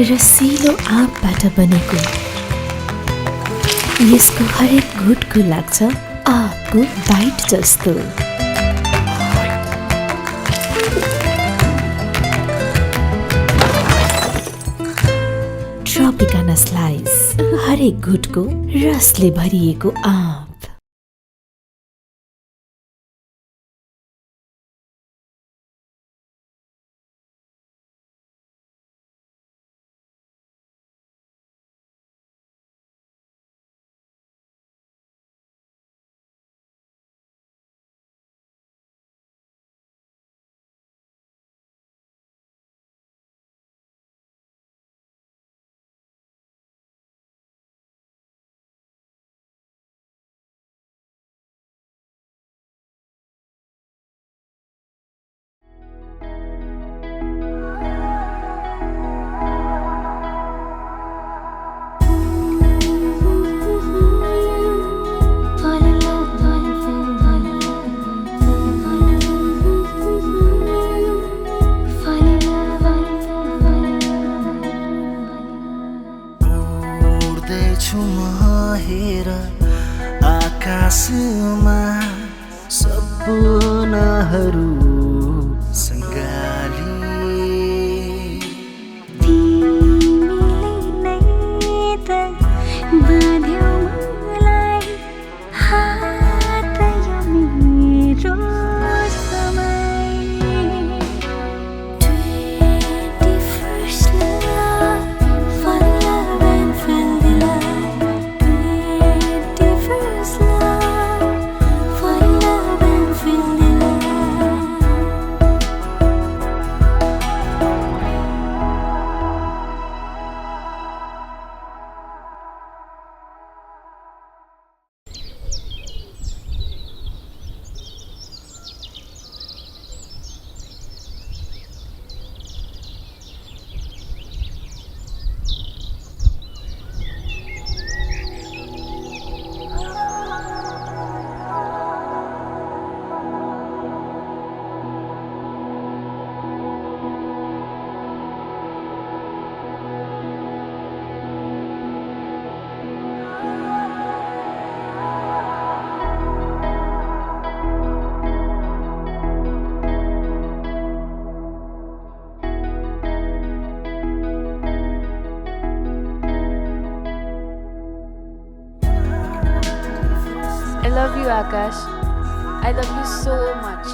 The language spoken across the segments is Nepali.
रसिलो आँपबाट बनेको यसको हरेक घुटको लाग्छ आँपको बाइट जस्तो। ट्रोपिकाना स्लाइस, हरेक घुटको रसले भरिएको आँप। आकाशमा सपनाहरू सङ्गाली तिमीले नै त बाँध्यौ मलाई हात यो मेरो समय 21st love, fall in love and fell in love. 21st love, fall in love and fell in love. I love you, Akash. I love you so much.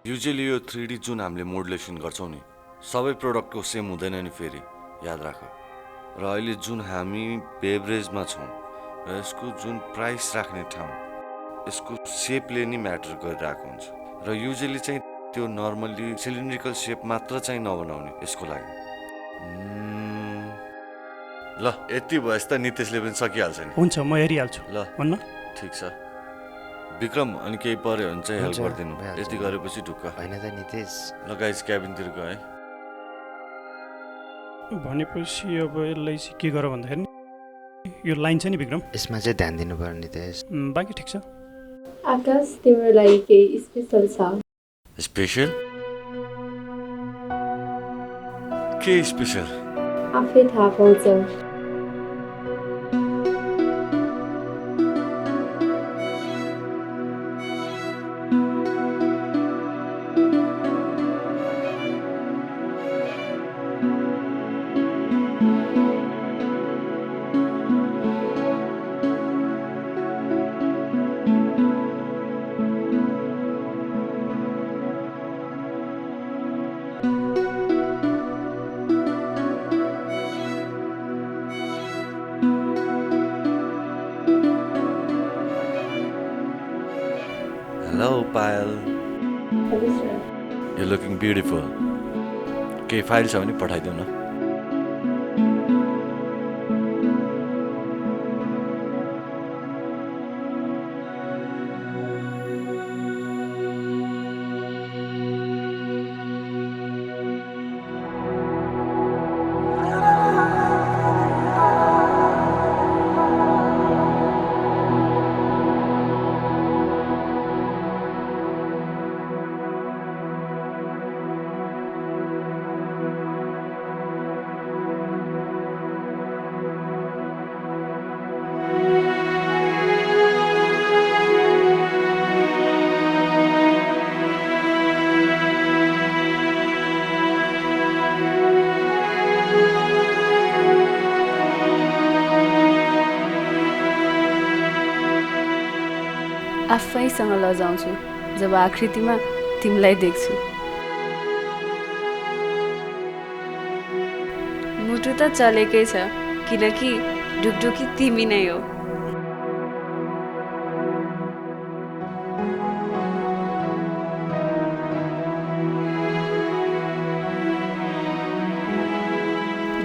Usually यो 3D जुन हामीले मोडुलेसन गर्छौँ नि सबै प्रोडक्टको सेम हुँदैन नि फेरि याद राख। र अहिले जुन हामी बेभरेजमा छौँ र यसको जुन प्राइस राख्ने ठाउँ यसको सेपले नि म्याटर गरिरहेको हुन्छ र युजुअली चाहिँ त्यो नर्मल्ली सिलिन्ड्रिकल सेप मात्र चाहिँ नबनाउने यसको लागि। ल यति भएछ त नितेशले पनि सकिहाल्छ नि। हुन्छ म हेरिहाल्छु। ल भन्न ठिक छ विक्रम अनि केही पर्यो भने चाहिँ हेल्प गरिदिनु। यति गरेपछि ढुक्क होइन त नितेश। ल गाइस क्याबिनतिर गए भनेपछि अब यसलाई चाहिँ के गर भन्दाखेरि यो लाइन छ नि विक्रम यसमा चाहिँ ध्यान दिनु पर्यो नितेश। बाँकी ठिक छ। आकाश तिम्रो लागि केही स्पेसल छ। स्पेशल के स्पेसल आफै थाहा पाउँछ hello Payal you looking beautiful केही फाइल छ भने पठाइदेऊ न आफैसँग लजाउँछु जब आकृतिमा तिमीलाई देख्छु मुटु त चलेकै छ किनकि ढुकढुकी तिमी नै हो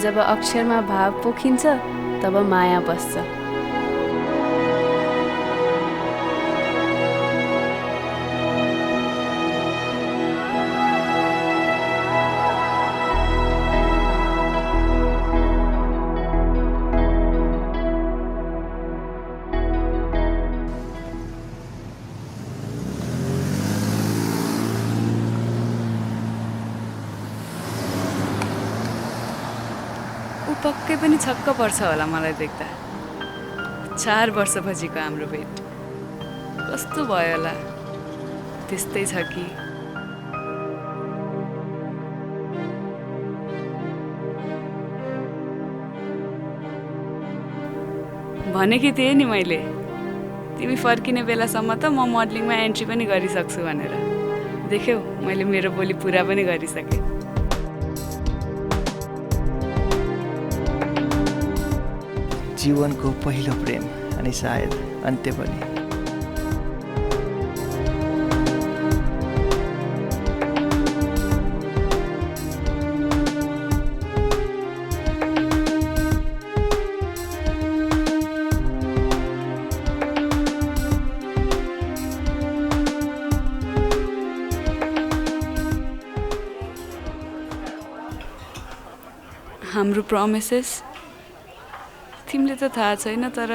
जब अक्षरमा भाव पोखिन्छ तब माया बस्छ पक्कै पनि छक्क पर्छ होला मलाई देख्दा 4 वर्षपछिको हाम्रो भेट कस्तो भयो होला त्यस्तै छ कि भनेकी थिएँ नि मैले तिमी फर्किने बेलासम्म त म मोडलिङमा एन्ट्री पनि गरिसक्छु भनेर देख्यौ मैले मेरो बोली पुरा पनि गरिसकेँ जीवनको पहिलो प्रेम अनि सायद अन्त्य पनि हाम्रो प्रमिसेस तिमीले त थाहा छैन तर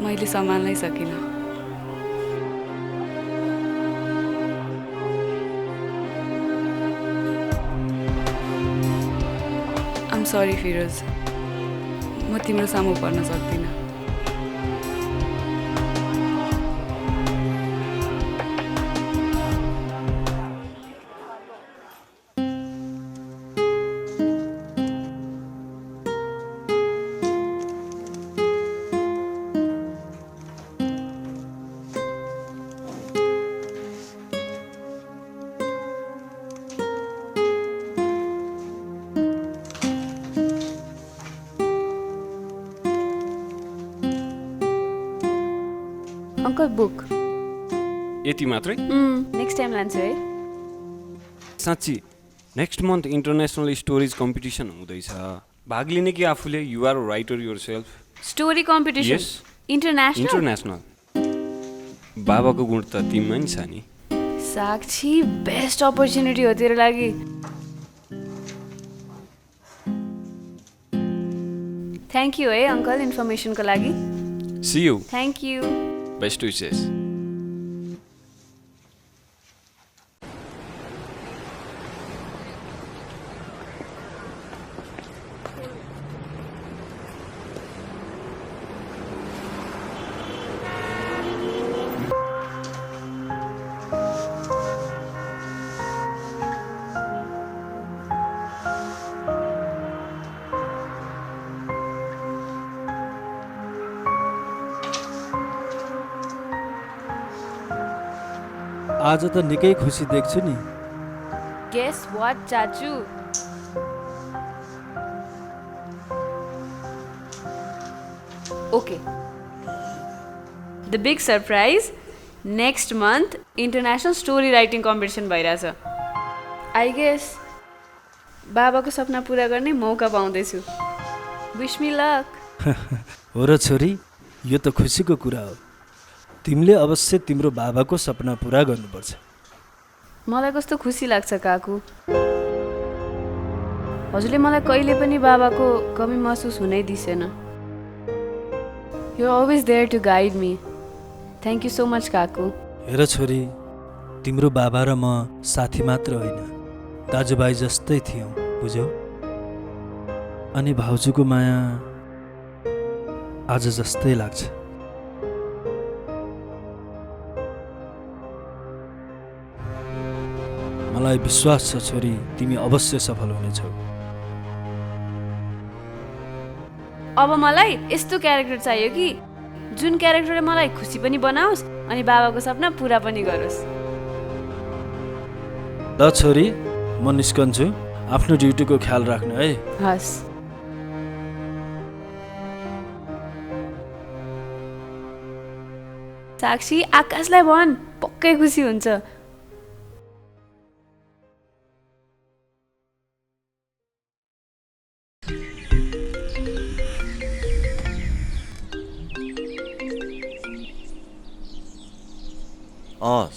मैले सम्हाल्नै सकिनँ आम सरी फिरोज म तिम्रो सामु पर्न सक्दिनँ अंकल बुक यति मात्रै नेक्स्ट टाइम लान्छु है साँच्ची next month international stories competition हुँदैछ भाग लिने कि आफूले you are writer yourself story competition international बाबाको गुण त तिमीमा नि छ नि साक्षी बेस्ट अपर्च्युनिटी हो तेरो लागि थ्याङ्क यू है अंकल इन्फर्मेसनको लागि see you thank you best wishes आज त निकै खुसी देख्छु नि। गेस वाट चाचु? Okay, the big surprise, next month international story writing competition भइरहेछ। आई गेस बाबाको सपना पुरा गर्ने मौका पाउँदैछु। Wish me luck. हो र छोरी, यो त खुसीको कुरा हो। तिमीले अवश्य तिम्रो बाबाको सपना पुरा गर्नुपर्छ। मलाई कस्तो खुसी लाग्छ काकु। हजुरले मलाई कहिले पनि बाबाको कमी महसुस हुनै दिसेन। You are always there to guide me. Thank you so much काकु। हेर छोरी, तिम्रो बाबा र म साथी मात्र होइन, दाजुभाइ जस्तै थियौँ, बुझ्यौ? अनि भाउजूको माया आज जस्तै लाग्छ। मलाई विश्वास छ छोरी, तिमी अवश्य सफल हुनेछौ। अब मलाई यस्तो क्यारेक्टर चाहियो कि जुन क्यारेक्टरले मलाई खुसी पनि बनाओस् अनि बाबाको सपना पुरा पनि गरोस्। ल छोरी, म निस्कन्छु। आफ्नो ड्युटीको ख्याल राख्नु है। हस्। साक्षी, आकाशलाई भन्, पक्कै खुसी हुन्छ।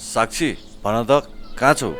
साक्षी, भन त कहाँ छौ?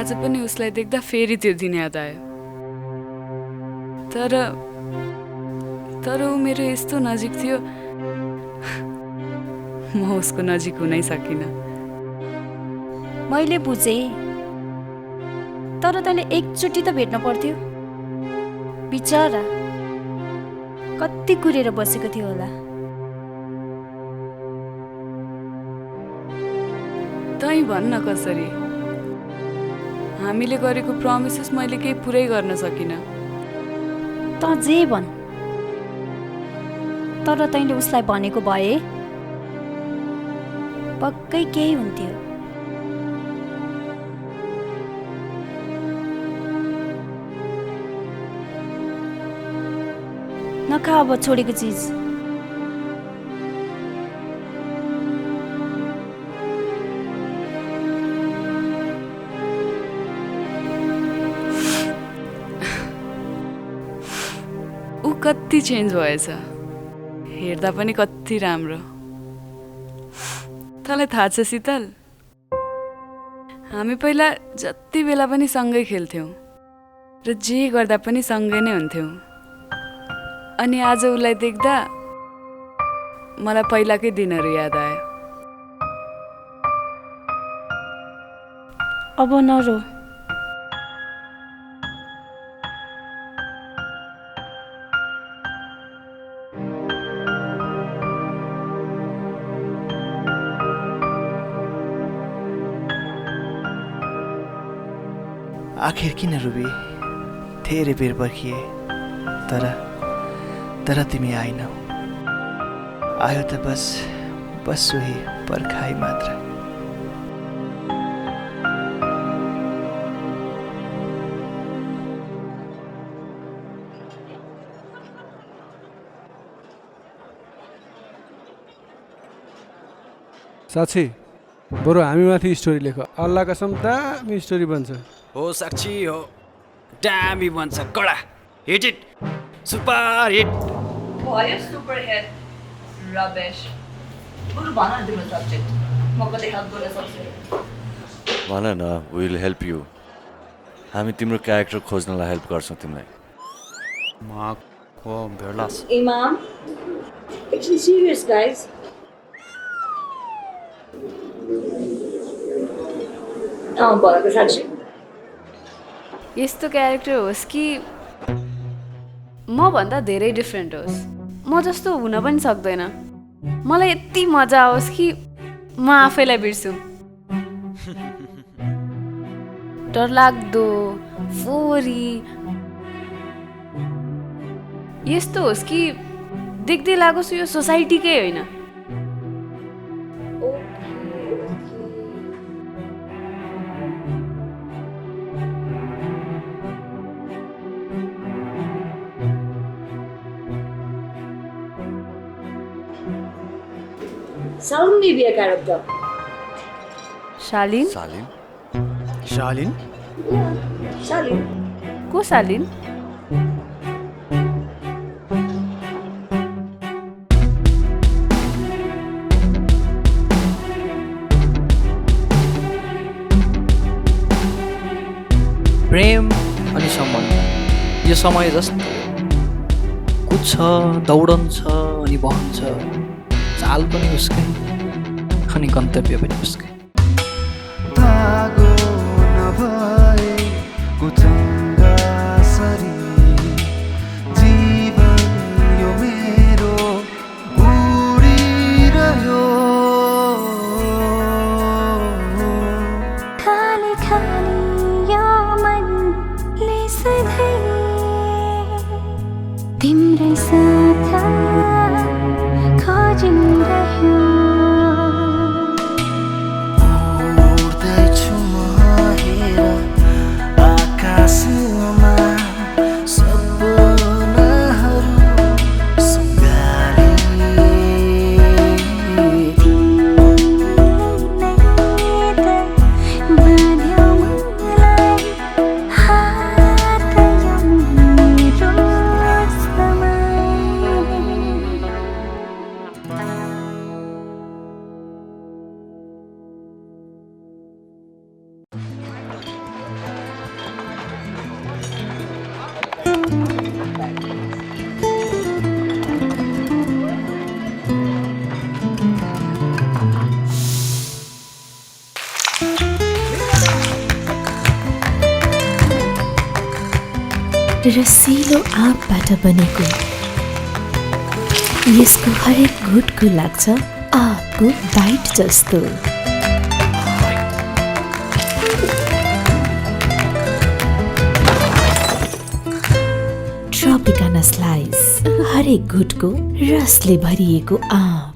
आज पनि उसलाई देख्दा फेरि त्यो दिन याद आयो। तर ऊ मेरो यस्तो नजिक थियो, म उसको नजिक हुनै सकिनँ। मैले बुझेँ, तर तैँले एकचोटि त भेट्न पर्थ्यो। बिचरा कति कुरेर बसेको थियो होला। तै भन्न कसरी, हामीले गरेको प्रमिसेस मैले केही पुरै गर्न सकिनँ। त जे भन्, तर तैँले उसलाई भनेको भए पक्कै केही हुन्थ्यो। नखा अब छोडेको चिज। ऊ कति चेन्ज भएछ, हेर्दा पनि कति राम्रो। तँलाई थाहा छ शीतल, हामी पहिला जति बेला पनि सँगै खेल्थ्यौँ र जे गर्दा पनि सँगै नै हुन्थ्यौँ। अनि आज उसलाई देख्दा मलाई पहिलाकै दिनहरू याद आयो। अब नरो। आखिर किन रुबी धेरै बेर पर्खिए तर तिमी आइनौ आयो त बस सोही पर्खाइ मात्र साक्षी बरु हामीमाथि स्टोरी लेख अल्लाह कसम दामी स्टोरी बन्छ हो साक्षी हो दामी बन्छ कडा हिट इट सुपर हिट भयो सुपर हिट रबेश बरु भन न तिम्रो सब्जेक्ट म कतै हेल्प गर्न सक्छु भन न विल हेल्प यु हामी तिम्रो क्यारेक्टर खोज्नलाई हेल्प गर्छौँ तिमीलाई माको भेर्लास Imam, actually serious, guys. यस्तो क्यारेक्टर होस् कि म भन्दा धेरै डिफ्रेन्ट होस् म जस्तो हुन पनि सक्दैन मलाई यति मजा आओस् कि म आफैलाई बिर्सु डरलाग्दो फोरी यस्तो होस् कि देख्दै लागोस् यो सोसाइटीकै होइन Salon may be a character. Shalin Shalin Shalin. को शालिन प्रेम अनि सम्बन्ध यो समय जस्तो कुद्छ दौडन्छ अनि बहन्छ चाल पनि उसकै अनि गन्तव्य पनि उसकै खाली खाली यो मनले सधैँ तिम्रै साथ खोजिरह्यो उड्दैछु म हेर आकाशमा सपनाहरू रसिलो आँपबाट बनेको यसको हरेक घुटको लाग्छ आँपको बाइट जस्तो ट्रपिकाना स्लाइस हरेक घुटको रसले भरिएको आँप